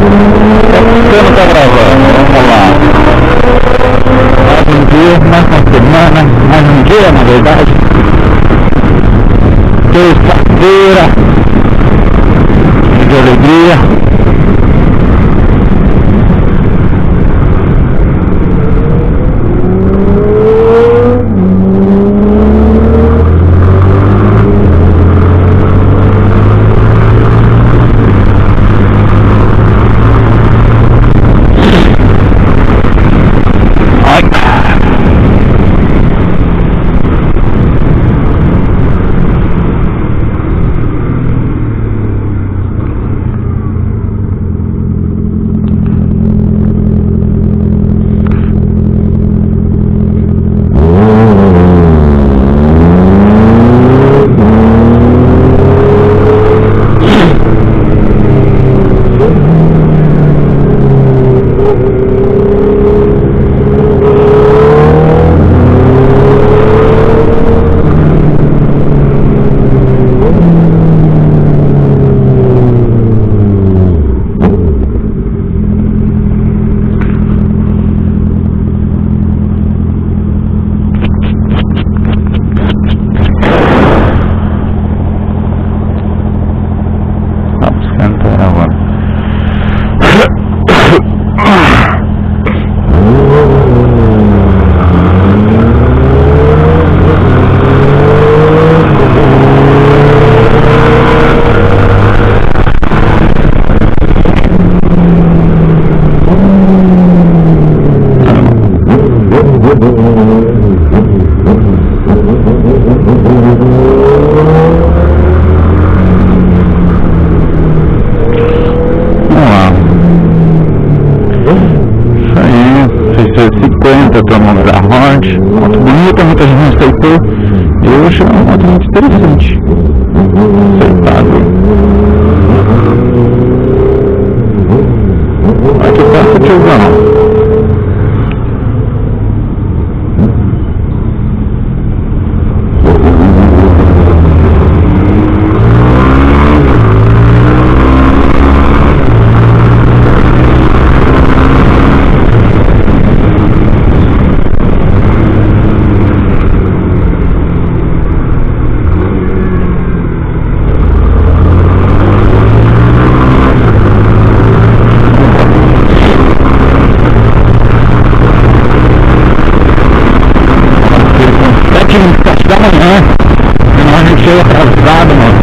Você não tá gravando, vamos lá. Mais um dia, mais uma semana, mais um dia na verdade. Terça-feira de alegria. Tomamos a Horde, moto bonita, muita gente aceitou. Eu achei uma moto muito interessante. Aceitável. Aqui passa o tiozão. Senão a gente chega atrasado, mano.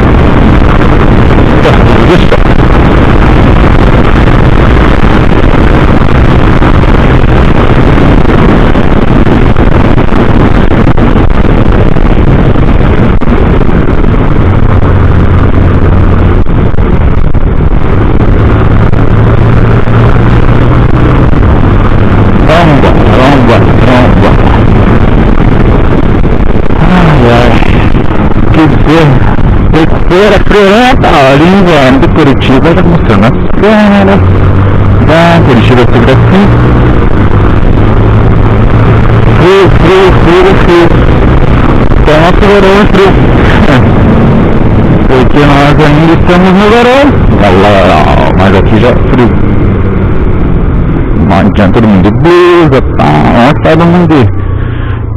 Terça-feira friorenta, ali em Curitiba, já mostrando as caras da Curitiba sempre assim. Frio. Então nosso verão é frio. Porque nós ainda estamos no verão, galera, mas aqui já é frio. Não adianta todo mundo de blusa, ontem todo mundo de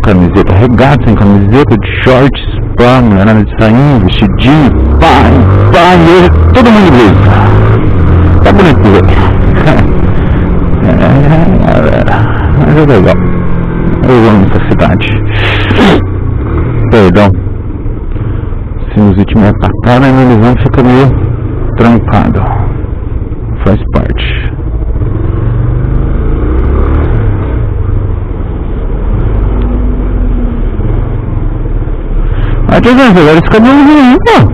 camiseta regata, sem camiseta, de shorts, pá, mulherada de sainha, vestidinho, pá, todo mundo de blusa. Tá bonito ver. Mas é legal. Eu amo essa cidade. Perdão. Se os últimos atacarem, eles vão ficar meio trancado. Faz parte. Aí tu vê, agora esse caminhãozinho, pô.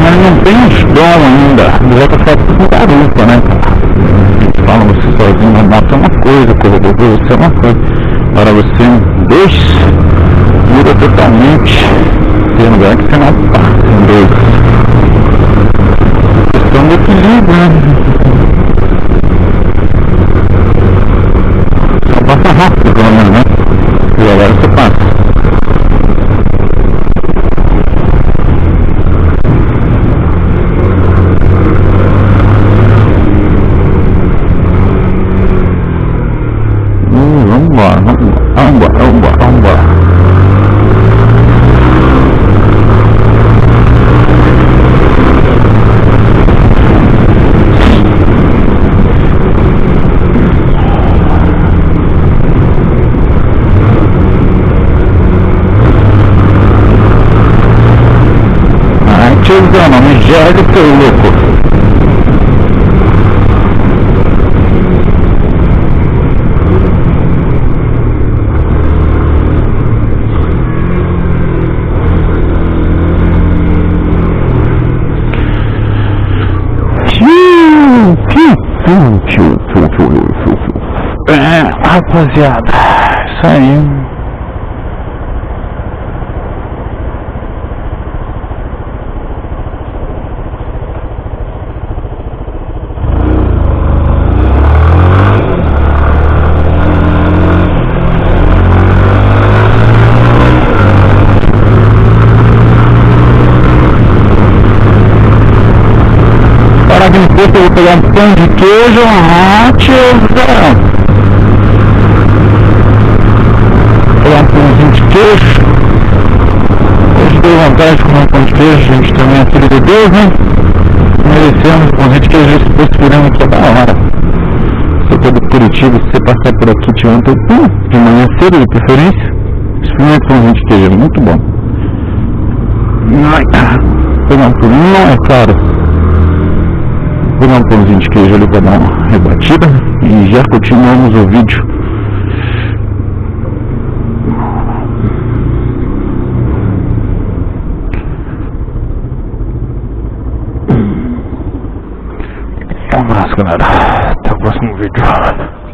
Mas não tem os dom ainda, já tá faltando garupa, né, cara? sozinho na moto é uma coisa, corredor pra você é uma coisa. Para você em dois, muda totalmente. Tem lugar que você não passa em dois. Questão do equilíbrio, né? Só passa rápido, pelo menos, né? E agora você passa. Vambora. Ai, tiozão, não me joga, teu louco. Rapaziada, isso aí. Parar aqui no posto, eu vou pegar um pão de queijo. Ah, tiozão. Pegar um pãozinho de queijo. Hoje deu vontade de comer um pão de queijo. A gente também é filho de Deus, né? Merecemos um pãozinho de queijo. Esse posto virando aqui é da hora. Sou todo de Curitiba. Se você passar por aqui, tiver um tempinho, de manhã cedo de preferência, experimenta um pãozinho de queijo. É muito bom. Pegar um pãozinho, não é caro. Vou pegar um pãozinho de queijo ali para dar uma rebatida e já continuamos o vídeo. Um abraço, galera. Até o próximo vídeo.